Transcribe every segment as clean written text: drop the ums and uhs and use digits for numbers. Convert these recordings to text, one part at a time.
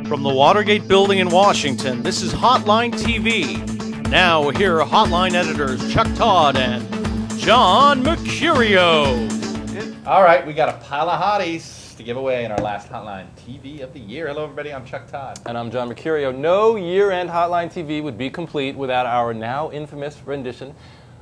From the Watergate Building in Washington, this is Hotline TV. Now here are Hotline editors Chuck Todd and John Mercurio. All right, we got a pile of hotties to give away in our last Hotline TV of the year. Hello, everybody. I'm Chuck Todd. And I'm John Mercurio. No year-end Hotline TV would be complete without our now infamous rendition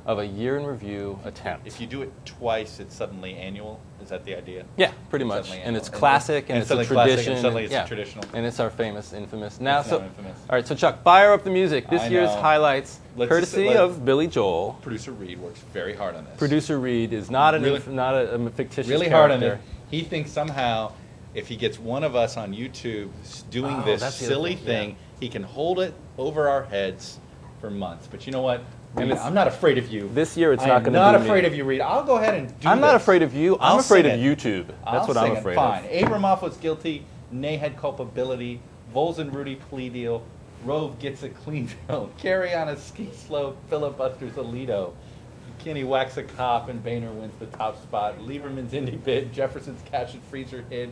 of a year-in-review attempt. If you do it twice, it's suddenly annual. Is that the idea? Yeah, pretty much. And it's classic, and it's a tradition. And suddenly it's traditional. And it's our famous, infamous. Now, infamous. All right, so Chuck, fire up the music. This year's highlights, courtesy of Billy Joel. Producer Reed works very hard on this. Producer Reed is not a fictitious really character. Hard on it. He thinks somehow if he gets one of us on YouTube doing this silly thing, he can hold it over our heads for months. But you know what? And I'm not afraid of you. This year it's not going to be I'm not afraid of you, Reed. I'll go ahead and do this. I'm not afraid of you. I'm afraid of YouTube. That's what I'm afraid of. Fine. Abramoff was guilty. Ney had culpability. Voles and Rudy plea deal. Rove gets a clean bill. Carry on a ski slope. Filibusters Alito. Kinney whacks a cop and Boehner wins the top spot. Lieberman's indie bid. Jefferson's cash and freezer hid.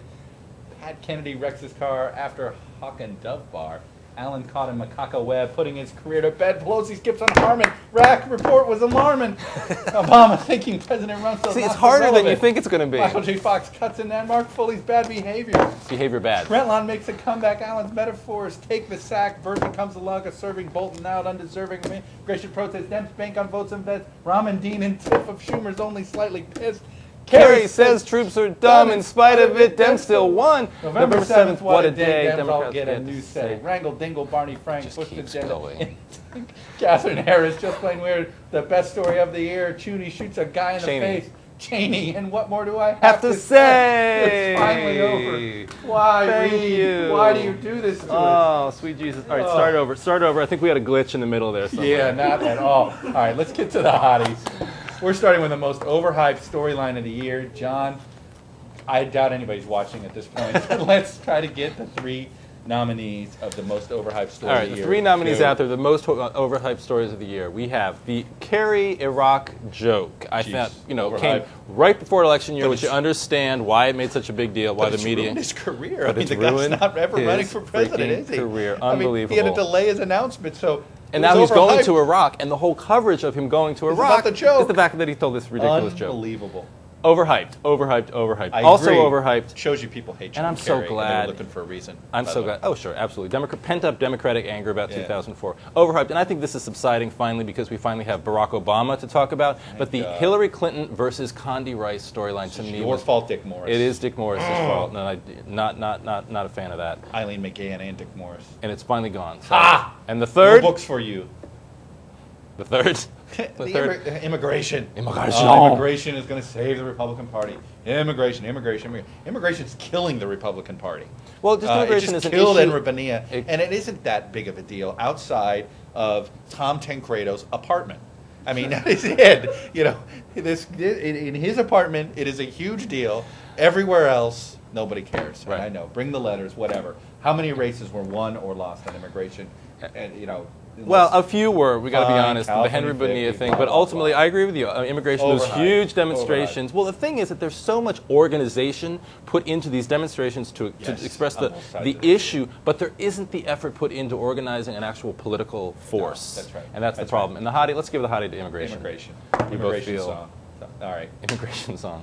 Pat Kennedy wrecks his car after Hawk and Dove bar. Allen caught in Macaca Web, putting his career to bed. Pelosi skips on Harmon. Rack report was alarming. Obama thinking President Rumsfeld. See, it's harder than you think it's going to be. Michael J. Fox cuts in that. Mark Foley's bad behavior. Behavior bad. Trentline makes a comeback. Allen's metaphors take the sack. Burton comes along, a serving Bolton out, undeserving. Immigration protest. Dems bank on votes and bets. Rahm Dean and Tiff of Schumer's only slightly pissed. Kerry says troops are dumb in spite of it. Dem still won. November 7th, what a day. Dems all get a new say. Wrangle, Dingle, Barney, Frank, Bush agenda. Catherine Harris, just plain weird. The best story of the year. Cheney shoots a guy in the face. Cheney, and what more do I have to say? It's finally over. Why, Reed? Why do you do this to us? Oh, sweet Jesus. All right, start over. Start over. I think we had a glitch in the middle there somewhere. Yeah, not at all. All right, let's get to the hotties. We're starting with the most overhyped storyline of the year. John, I doubt anybody's watching at this point. Let's try to get the three nominees of the most overhyped story of the year. All right, the three nominees out there, the most overhyped stories of the year. We have the Kerry Iraq joke. I thought, came right before election year, which you understand why it made such a big deal, why the media. Ruined his career. I mean, the guy's not ever running for president, is he? Career, unbelievable. I mean, he had to delay his announcement, so. And now he's going to Iraq, and the whole coverage of him going to Iraq is the fact that he told this ridiculous joke. Unbelievable. Overhyped, overhyped, overhyped. I also agree. overhyped. Shows you people hate you. And I'm so glad. They're looking for a reason. I'm so glad. Oh, sure, absolutely. Pent-up Democratic anger about 2004. Overhyped. And I think this is subsiding finally because we finally have Barack Obama to talk about. But the Hillary Clinton versus Condi Rice storyline to me your fault, Dick Morris. It is Dick Morris's fault. No, not a fan of that. Eileen McGahn and Dick Morris. And it's finally gone. So. Ha! And the third. No books for you. The third. Immigration. Immigration is going to save the Republican Party. Immigration's killing the Republican Party. Well, just immigration is an issue. It just killed Enra Bonilla, and it isn't that big of a deal outside of Tom Tancredo's apartment. I mean, that is it. In his apartment, it is a huge deal. Everywhere else, nobody cares. Right. I know. Bring the letters, whatever. How many races were won or lost on immigration? And well, a few were. We got to be honest. The Henry Bonilla thing, but ultimately, I agree with you. Immigration, those huge demonstrations. Well, the thing is that there's so much organization put into these demonstrations to express the issue, but there isn't the effort put into organizing an actual political force. No, that's right. And that's the problem. And the hottie. Let's give the hottie to immigration. Immigration song. All right. Immigration song.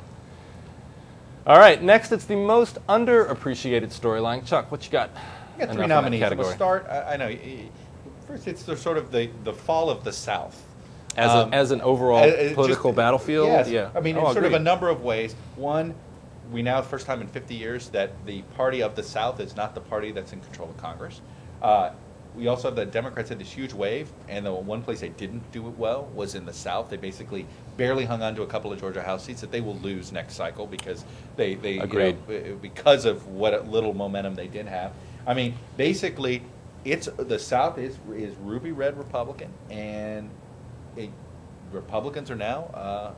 All right. Next, it's the most underappreciated storyline. Chuck, what you got? I got three nominees. We'll start. I know. First, it's sort of the fall of the South. As an overall political battlefield? Yes. Yeah. I mean, in sort of a number of ways. One, we now, the first time in 50 years, that the party of the South is not the party that's in control of Congress. We also have the Democrats had this huge wave, and the one place they didn't do it well was in the South. They basically barely hung on to a couple of Georgia House seats that they will lose next cycle because they because of what little momentum they did have. I mean, basically, the South is ruby red Republican, and Republicans are now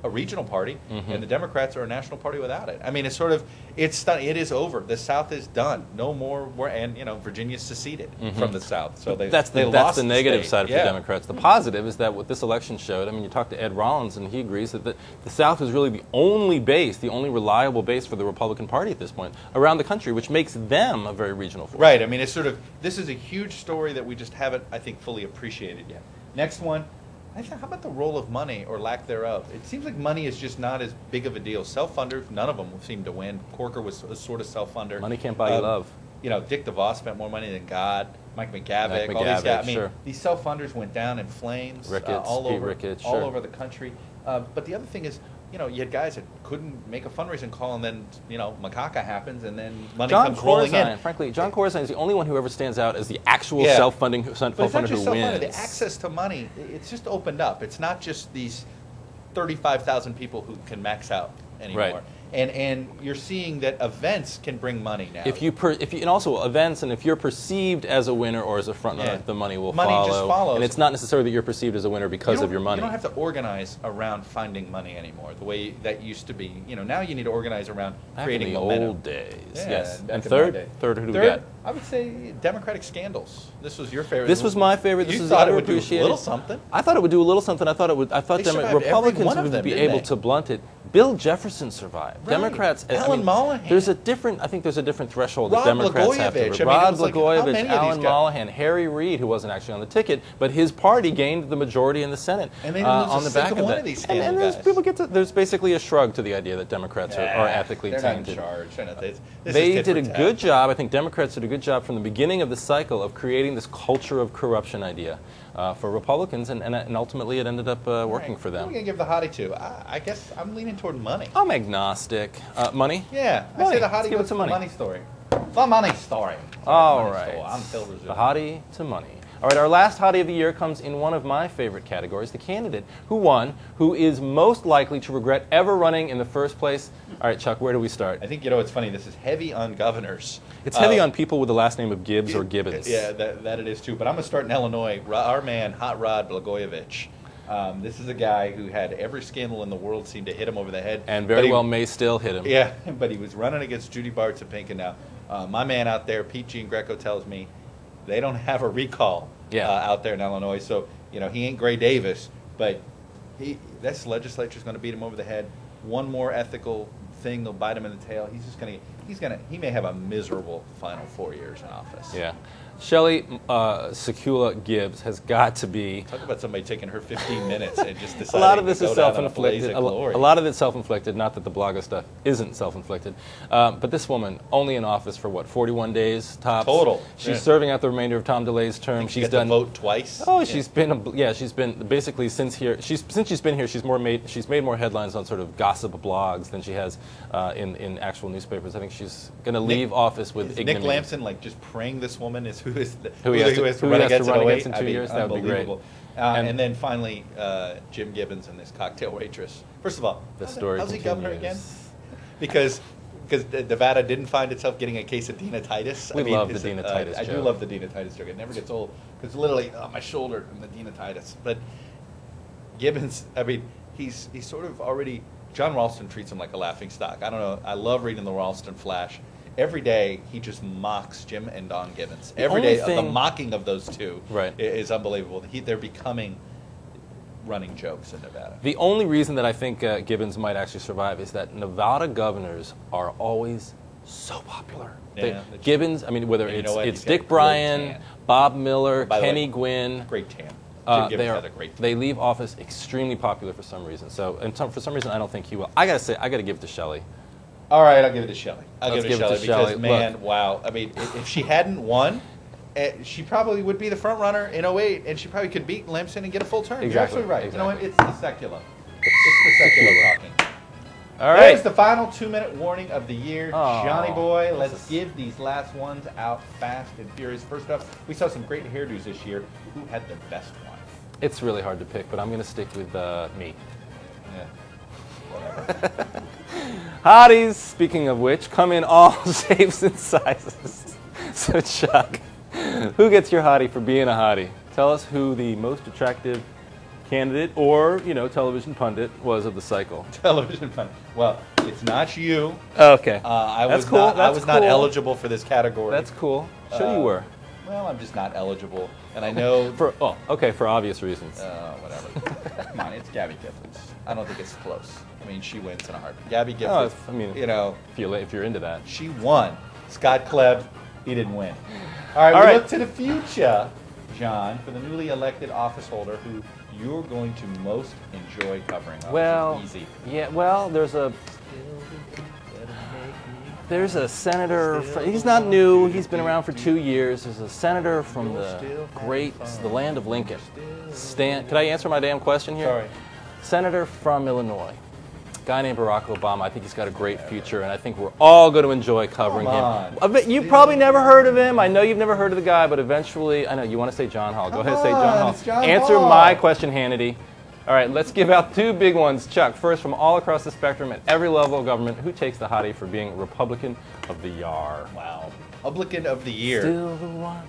a regional party, and the Democrats are a national party without it. I mean, it's sort of, it is over. The South is done. No more, and Virginia's seceded from the South. So that's the negative side for Democrats. The positive is that what this election showed, I mean, you talk to Ed Rollins, and he agrees that the South is really the only base, the only reliable base for the Republican Party at this point around the country, which makes them a very regional force. Right. I mean, it's sort of, this is a huge story that we just haven't, I think, fully appreciated yet. Next one. How about the role of money or lack thereof? It seems like money is just not as big of a deal. Self-funders, none of them seem to win. Corker was a sort of self-funder. Money can't buy you love. Dick DeVos spent more money than God. Mike McGavick, all these guys. I mean, these self-funders went down in flames all over the country. But the other thing is, you had guys that couldn't make a fundraising call, and then, Macaca happens, and then money comes rolling in. Frankly, John Corzine is the only one who ever stands out as the actual self-funding funder who wins. The access to money, it's just opened up. It's not just these 35,000 people who can max out anymore. Right. And you're seeing that events can bring money now. And also events, and if you're perceived as a winner or as a front runner, the money will follow. Money just follows. And it's not necessarily that you're perceived as a winner because of your money. You don't have to organize around finding money anymore, the way that used to be. Now you need to organize around creating momentum. In the old days, yes. And third, who do we got? I would say Democratic scandals. This was your favorite. This was my favorite. This is thought it would do a little something. I thought it would do a little something. I thought Republicans would be able to blunt it. Bill Jefferson survived. Right. Democrats. Alan Mollahan. I think there's a different threshold that Democrats have to. Rod Blagojevich, Alan Mollahan, Harry Reid, who wasn't actually on the ticket, but his party gained the majority in the Senate on the back of that. And there's basically a shrug to the idea that Democrats are ethically tainted. They're not in charge. They did a good job. I think Democrats did a good job from the beginning of the cycle of creating this culture of corruption idea for Republicans, and ultimately it ended up working for them. Who are we going to give the hottie to? I guess I'm leaning toward money. I'm agnostic. Money? Yeah. I say the hottie goes to the money story. The money story. All right. I'm Phil Rizzo. The hottie to money. All right, our last hottie of the year comes in one of my favorite categories, the candidate who won, who is most likely to regret ever running in the first place. All right, Chuck, where do we start? I think, it's funny, this is heavy on governors. It's heavy on people with the last name of Gibbs or Gibbons. Yeah, that it is too. But I'm going to start in Illinois. Our man, Hot Rod Blagojevich. This is a guy who had every scandal in the world seem to hit him over the head. And very well may still hit him. Yeah, but he was running against Judy Bartz and Pinkin now. My man out there, Pete Jean Greco, tells me they don't have a recall out there in Illinois. So, he ain't Gray Davis, but this legislature's going to beat him over the head. One more ethical thing, they'll bite him in the tail. He may have a miserable final 4 years in office. Yeah. Shelley Secula Gibbs has got to be. Talk about somebody taking her 15 minutes and just deciding a lot of this is self-inflicted. A lot of it's self-inflicted. Not that the Blaga stuff isn't self-inflicted, but this woman only in office for what, 41 days tops. Total. She's serving out the remainder of Tom DeLay's term. She's done to vote twice. Oh, she's been basically since she's been here. She's made more headlines on sort of gossip blogs than she has in actual newspapers. I think she's going to leave office with ignominy. Nick Lampson just praying this woman is who has to run against in 2 years. That would be great. And then finally, Jim Gibbons and this cocktail waitress. First of all, how's he governor again? Because Nevada didn't find itself getting a case of Dina Titus. We love the Dina Titus joke. I do love the Dina Titus joke. It never gets old because literally on my shoulder from the Dina Titus. But Gibbons, he's sort of already. John Ralston treats him like a laughing stock. I don't know. I love reading the Ralston Flash. Every day, he just mocks Jim and Don Gibbons. Every day, the mocking of those two is unbelievable. They're becoming running jokes in Nevada. The only reason that I think Gibbons might actually survive is that Nevada governors are always so popular. Yeah, Gibbons, whether it's Dick Bryan, Bob Miller, Kenny Gwynn. Great tan. Jim Gibbons had a great tan. They leave office extremely popular for some reason. For some reason, I don't think he will. I got to give it to Shelley. All right, I'll give it to Shelley. I'll give it to because, Shelley. Man, wow. If she hadn't won, she probably would be the front runner in 08, and she probably could beat Lampson and get a full term. Exactly. You're absolutely right. Exactly. You know what? It's the secular. It's the secular talking. All right. There's the final 2-minute warning of the year. Oh, Johnny boy, let's give these last ones out fast and furious. First up, we saw some great hairdos this year. Who had the best one? It's really hard to pick, but I'm going to stick with me. Yeah. Whatever. Hotties, speaking of which, come in all shapes and sizes. So Chuck, who gets your hottie for being a hottie? Tell us who the most attractive candidate or, you know, television pundit was of the cycle? Television pundit. Well, it's not you. Okay. I That's was cool. not. I That's was not cool. eligible for this category. That's cool. Sure you were. Well, I'm just not eligible, and I know. For okay, for obvious reasons. Whatever. Come on, it's Gabby Giffords. I don't think it's close. I mean, she wins in a heartbeat. Gabby Oh, Giffords. I mean, you know, if you're into that. she won. Scott Klebb, he didn't win. All right, we look to the future, John, for the newly elected office holder who you're going to most enjoy covering. Well, easy. Yeah. Well, there's a senator. He's not new. He's been around for 2 years. There's a senator from the land of Lincoln. Could I answer my damn question here? Sorry. Senator from Illinois. Guy named Barack Obama. I think he's got a great future, and I think we're all going to enjoy covering him. You've probably never heard of him. I know you've never heard of the guy, but eventually, I know you want to say John Hall. Go ahead and say John Hall. Answer my question, Hannity. All right, let's give out 2 big ones. Chuck, first, from all across the spectrum at every level of government, who takes the hottie for being Republican of the Year? Wow. Republican of the Year. Still the one.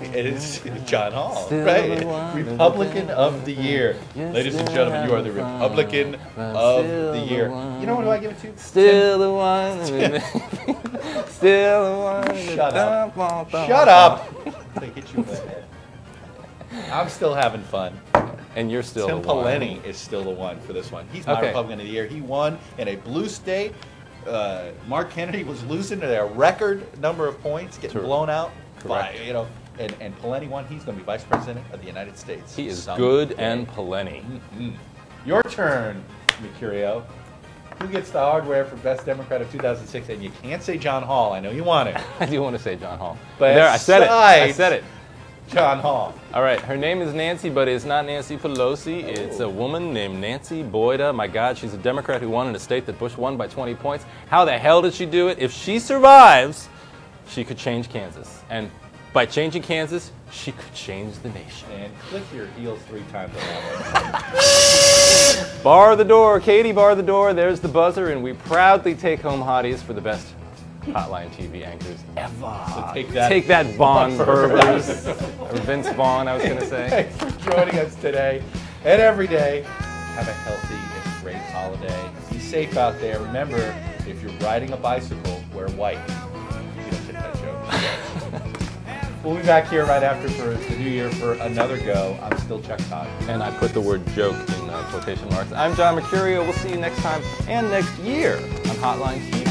It is John Hall, Still right? the one. Republican of the Year. Ladies and gentlemen, you are the Republican of the Year. You know what do I give it to? Still the one. Still the one. Shut up. Shut up. They hit you in the head. I'm still having fun. And you're still Tim the one. Pawlenty is still the one for this one. He's my Republican of the Year. He won in a blue state. Mark Kennedy was losing at a record number of points, getting blown out by, you know, and Pawlenty won. He's going to be Vice President of the United States. He is good and Pawlenty. Your turn, Mercurio. Who gets the hardware for Best Democrat of 2006? And you can't say John Hall. I know you want it. I do want to say John Hall. But there, I said it. I said it. John Hall. All right, her name is Nancy, but it's not Nancy Pelosi. It's a woman named Nancy Boyda. My God, she's a Democrat who won in a state that Bush won by 20 points. How the hell did she do it? If she survives, she could change Kansas. And by changing Kansas, she could change the nation. And click your heels 3 times on that one. Bar the door, Katie, bar the door. There's the buzzer, and we proudly take home hotties for the best Hotline TV anchors ever. So take that, Vaughn Burbers. Or Vince Vaughn, I was going to say. Thanks for joining us today and every day. Have a healthy and great holiday. Be safe out there. Remember, if you're riding a bicycle, wear white. You don't get that joke. We'll be back here right after for the new year for another go. I'm still Chuck Todd. And I put the word joke in quotation marks. I'm John Mercurio. We'll see you next time and next year on Hotline TV.